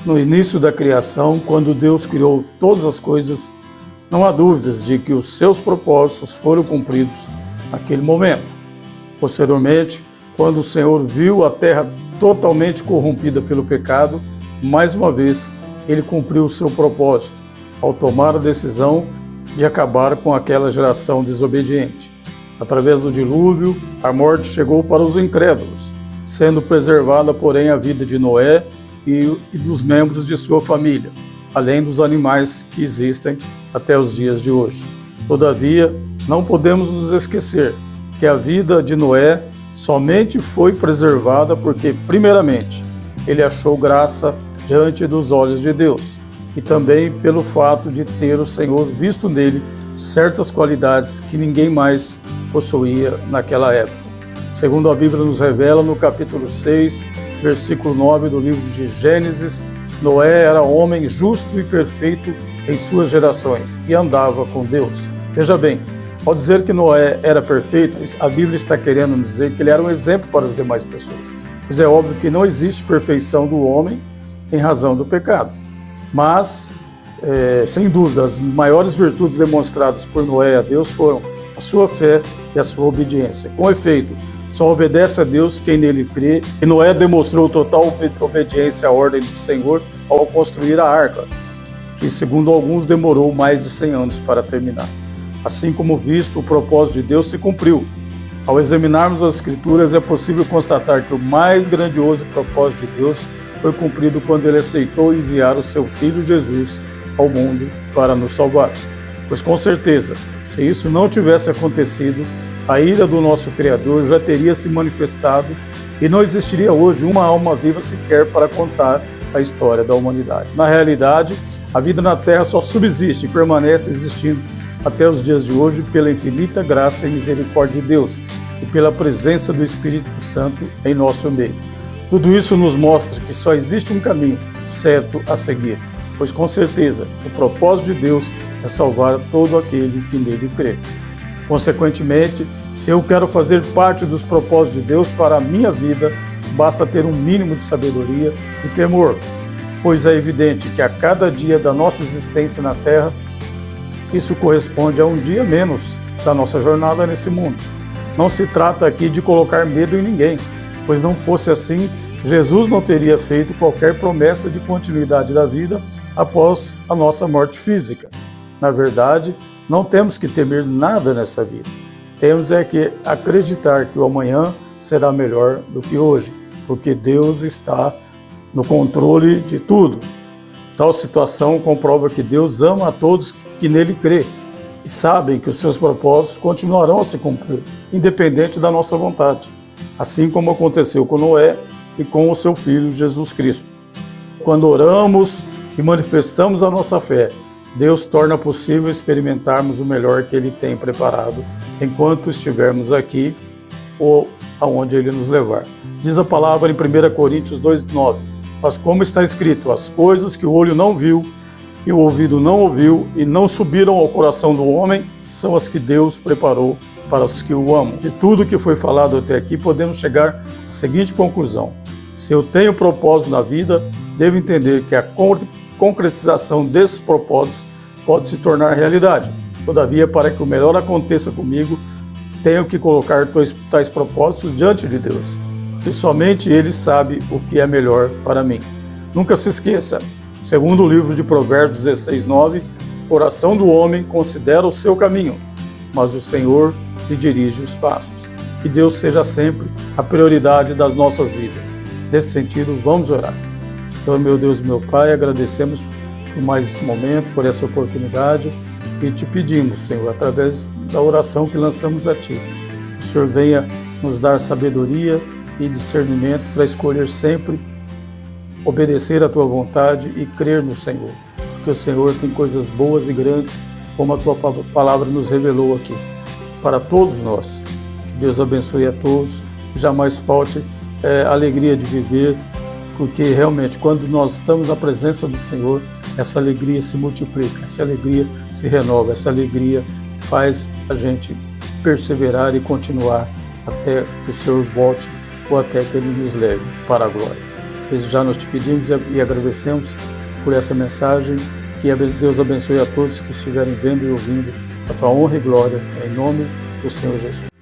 No início da criação, quando Deus criou todas as coisas, não há dúvidas de que os seus propósitos foram cumpridos naquele momento. Posteriormente, quando o Senhor viu a terra totalmente corrompida pelo pecado, mais uma vez, ele cumpriu o seu propósito, ao tomar a decisão de acabar com aquela geração desobediente. Através do dilúvio, a morte chegou para os incrédulos, sendo preservada, porém, a vida de Noé e dos membros de sua família, além dos animais que existem até os dias de hoje. Todavia, não podemos nos esquecer que a vida de Noé somente foi preservada porque, primeiramente, ele achou graça diante dos olhos de Deus, e também pelo fato de ter o Senhor visto nele certas qualidades que ninguém mais possuía naquela época. Segundo a Bíblia nos revela no capítulo 6, versículo 9 do livro de Gênesis, Noé era homem justo e perfeito em suas gerações e andava com Deus. Veja bem, ao dizer que Noé era perfeito, a Bíblia está querendo dizer que ele era um exemplo para as demais pessoas. Pois é óbvio que não existe perfeição do homem em razão do pecado. Mas, sem dúvida, as maiores virtudes demonstradas por Noé a Deus foram a sua fé e a sua obediência. Com efeito, só obedece a Deus quem nele crê, e Noé demonstrou total obediência à ordem do Senhor ao construir a arca, que, segundo alguns, demorou mais de 100 anos para terminar. Assim como visto, o propósito de Deus se cumpriu. Ao examinarmos as Escrituras, é possível constatar que o mais grandioso propósito de Deus foi cumprido quando ele aceitou enviar o seu Filho Jesus ao mundo para nos salvar. Pois com certeza, se isso não tivesse acontecido, a ira do nosso Criador já teria se manifestado e não existiria hoje uma alma viva sequer para contar a história da humanidade. Na realidade, a vida na Terra só subsiste e permanece existindo até os dias de hoje pela infinita graça e misericórdia de Deus e pela presença do Espírito Santo em nosso meio. Tudo isso nos mostra que só existe um caminho certo a seguir, pois com certeza o propósito de Deus é salvar todo aquele que nele crê. Consequentemente, se eu quero fazer parte dos propósitos de Deus para a minha vida, basta ter um mínimo de sabedoria e temor, pois é evidente que a cada dia da nossa existência na Terra, isso corresponde a um dia menos da nossa jornada nesse mundo. Não se trata aqui de colocar medo em ninguém, pois não fosse assim, Jesus não teria feito qualquer promessa de continuidade da vida após a nossa morte física. Na verdade, não temos que temer nada nessa vida. Temos é que acreditar que o amanhã será melhor do que hoje, porque Deus está no controle de tudo. Tal situação comprova que Deus ama a todos que nele crê e sabem que os seus propósitos continuarão a se cumprir, independente da nossa vontade, assim como aconteceu com Noé e com o seu Filho Jesus Cristo. Quando oramos e manifestamos a nossa fé, Deus torna possível experimentarmos o melhor que Ele tem preparado enquanto estivermos aqui ou aonde Ele nos levar. Diz a palavra em 1 Coríntios 2:9, mas como está escrito, as coisas que o olho não viu e o ouvido não ouviu e não subiram ao coração do homem, são as que Deus preparou para os que o amam. De tudo que foi falado até aqui, podemos chegar à seguinte conclusão: se eu tenho propósito na vida, devo entender que a concretização desses propósitos pode se tornar realidade. Todavia, para que o melhor aconteça comigo, tenho que colocar tais propósitos diante de Deus, e somente Ele sabe o que é melhor para mim. Nunca se esqueça, segundo o livro de Provérbios 16:9, o coração do homem considera o seu caminho, mas o Senhor lhe dirige os passos. Que Deus seja sempre a prioridade das nossas vidas. Nesse sentido, vamos orar. Senhor, meu Deus e meu Pai, agradecemos por mais esse momento, por essa oportunidade e te pedimos, Senhor, através da oração que lançamos a Ti, que o Senhor venha nos dar sabedoria e discernimento para escolher sempre obedecer à Tua vontade e crer no Senhor, porque o Senhor tem coisas boas e grandes, como a Tua palavra nos revelou aqui, para todos nós. Que Deus abençoe a todos, jamais falte a alegria de viver, porque realmente quando nós estamos na presença do Senhor, essa alegria se multiplica, essa alegria se renova, essa alegria faz a gente perseverar e continuar até que o Senhor volte ou até que Ele nos leve para a glória. Desde já nós te pedimos e agradecemos por essa mensagem. Que Deus abençoe a todos que estiverem vendo e ouvindo, a tua honra e glória, em nome do Senhor Jesus.